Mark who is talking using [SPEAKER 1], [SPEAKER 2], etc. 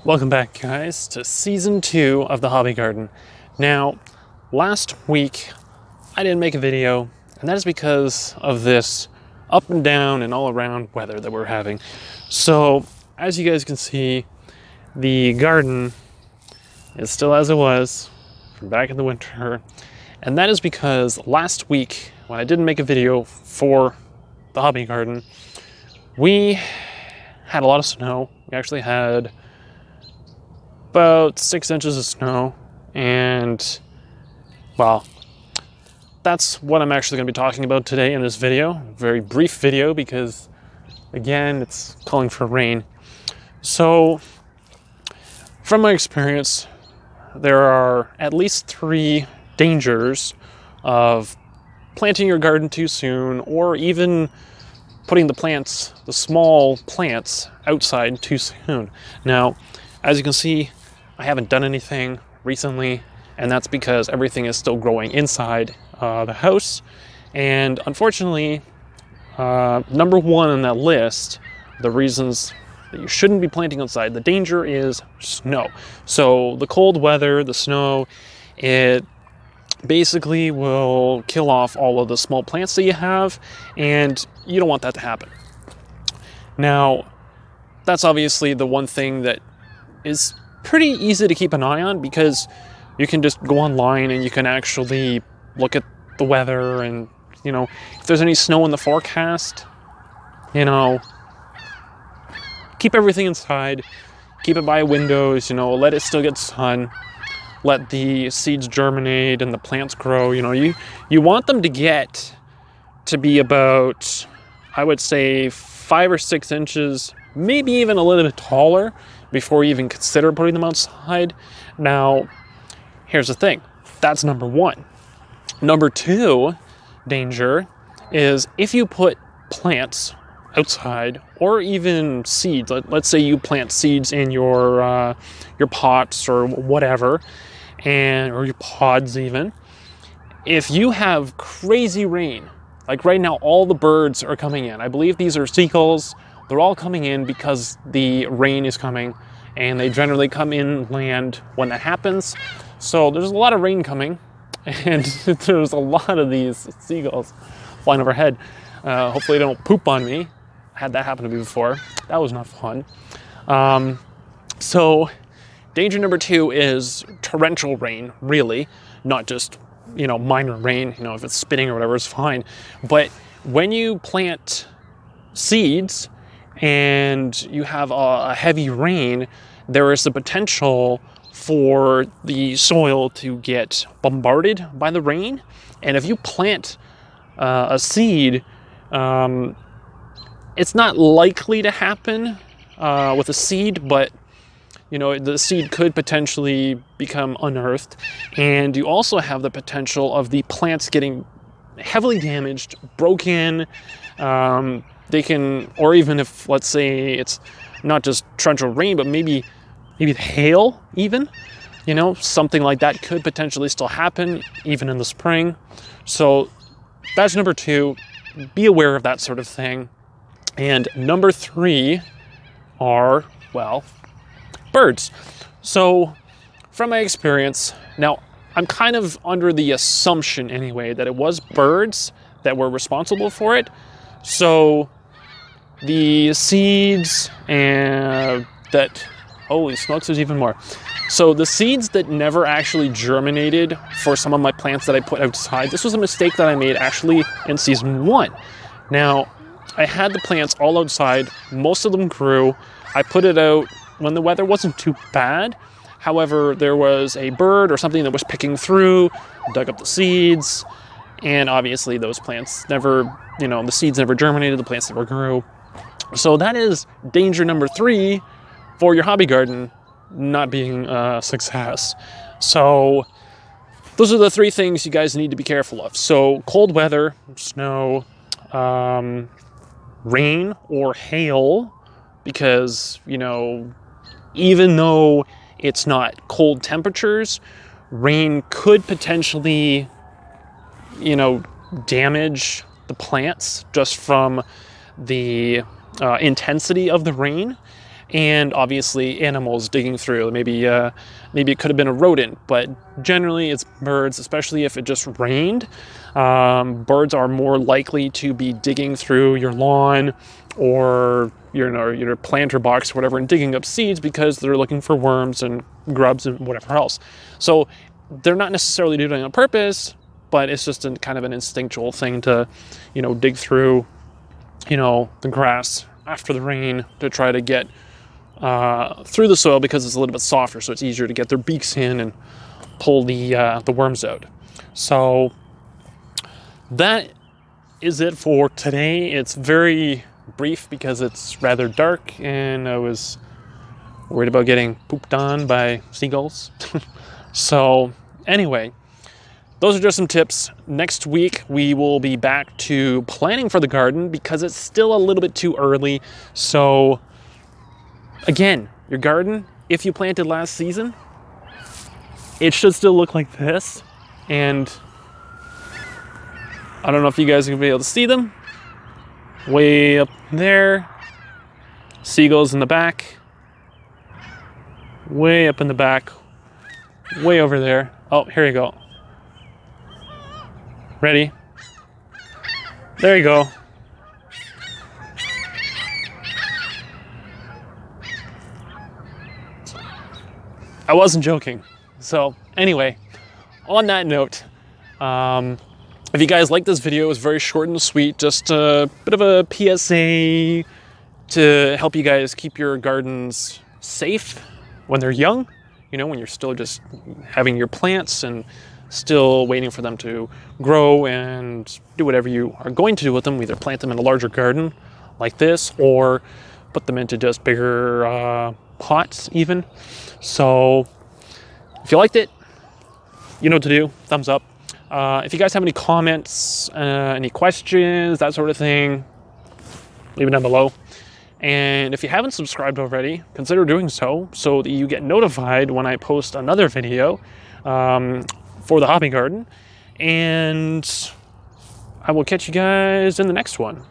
[SPEAKER 1] Welcome back, guys, to season 2 of the Hobby Garden. Now, last week I didn't make a video, and that is because of this up and down and all around weather that we're having. So, as you guys can see, the garden is still as it was from back in the winter, and that is because last week when I didn't make a video for the Hobby Garden, we had a lot of snow. We actually had about 6 inches of snow, and well, that's what I'm actually going to be talking about today in this video. A very brief video because, again, it's calling for rain. So, from my experience, there are at least 3 dangers of planting your garden too soon, or even putting the small plants outside too soon. Now, as you can see, I haven't done anything recently, and that's because everything is still growing inside the house. And unfortunately, number 1 on that list, the reasons that you shouldn't be planting outside, the danger is snow. So the cold weather, the snow, it basically will kill off all of the small plants that you have, and you don't want that to happen. Now, that's obviously the one thing that is pretty easy to keep an eye on, because you can just go online and you can actually look at the weather and, if there's any snow in the forecast, keep everything inside, keep it by windows, let it still get sun, let the seeds germinate and the plants grow. You want them to get to be about, I would say, 5 or 6 inches, maybe even a little bit taller, before you even consider putting them outside. Now, here's the thing. That's number 1. Number 2 danger is if you put plants outside, or even seeds. Let's say you plant seeds in your pots or whatever, or your pods even. If you have crazy rain, like right now, all the birds are coming in. I believe these are seagulls. They're all coming in because the rain is coming, and they generally come inland when that happens. So there's a lot of rain coming, and there's a lot of these seagulls flying overhead. Hopefully they don't poop on me. I had that happen to me before. That was not fun. So danger number 2 is torrential rain, really, not just, minor rain. If it's spitting or whatever, it's fine. But when you plant seeds and you have a heavy rain, there is the potential for the soil to get bombarded by the rain. And if you plant a seed, it's not likely to happen with a seed, but the seed could potentially become unearthed. And you also have the potential of the plants getting heavily damaged, broken. They can, or even if, let's say, it's not just torrential rain, but maybe hail even, something like that could potentially still happen even in the spring. So that's number 2. Be aware of that sort of thing. And number 3 are, birds. So from my experience, now I'm kind of under the assumption anyway that it was birds that were responsible for it. So the seeds holy smokes, there's even more. So the seeds that never actually germinated for some of my plants that I put outside, this was a mistake that I made actually in season 1. Now, I had the plants all outside. Most of them grew. I put it out when the weather wasn't too bad. However, there was a bird or something that was picking through, dug up the seeds, and obviously those plants never, the seeds never germinated, the plants never grew. So that is danger number 3 for your hobby garden not being a success. So those are the 3 things you guys need to be careful of. So cold weather, snow, rain or hail, because, even though it's not cold temperatures, rain could potentially, damage the plants just from the intensity of the rain. and obviously animals digging through. Maybe it could have been a rodent, but generally it's birds, especially if it just rained. Birds are more likely to be digging through your lawn or your planter box or whatever and digging up seeds because they're looking for worms and grubs and whatever else. So they're not necessarily doing it on purpose, but it's just kind of an instinctual thing to, dig through, the grass after the rain to try to get through the soil because it's a little bit softer, so it's easier to get their beaks in and pull the worms out. So that is it for today. It's very brief because it's rather dark and I was worried about getting pooped on by seagulls. So anyway, those are just some tips. Next week, we will be back to planning for the garden because it's still a little bit too early. So again, your garden, if you planted last season, it should still look like this. And I don't know if you guys are gonna be able to see them. Way up there, seagulls in the back, way up in the back, way over there. Oh, here you go. Ready? There you go. I wasn't joking. So anyway, on that note, if you guys like this video, it was very short and sweet, just a bit of a PSA to help you guys keep your gardens safe when they're young, when you're still just having your plants and still waiting for them to grow and do whatever you are going to do with them, either plant them in a larger garden like this or put them into just bigger pots even. So if you liked it, you know what to do, thumbs up. If you guys have any comments, any questions, that sort of thing, leave it down below. And if you haven't subscribed already, consider doing so that you get notified when I post another video for the hobby garden. And I will catch you guys in the next one.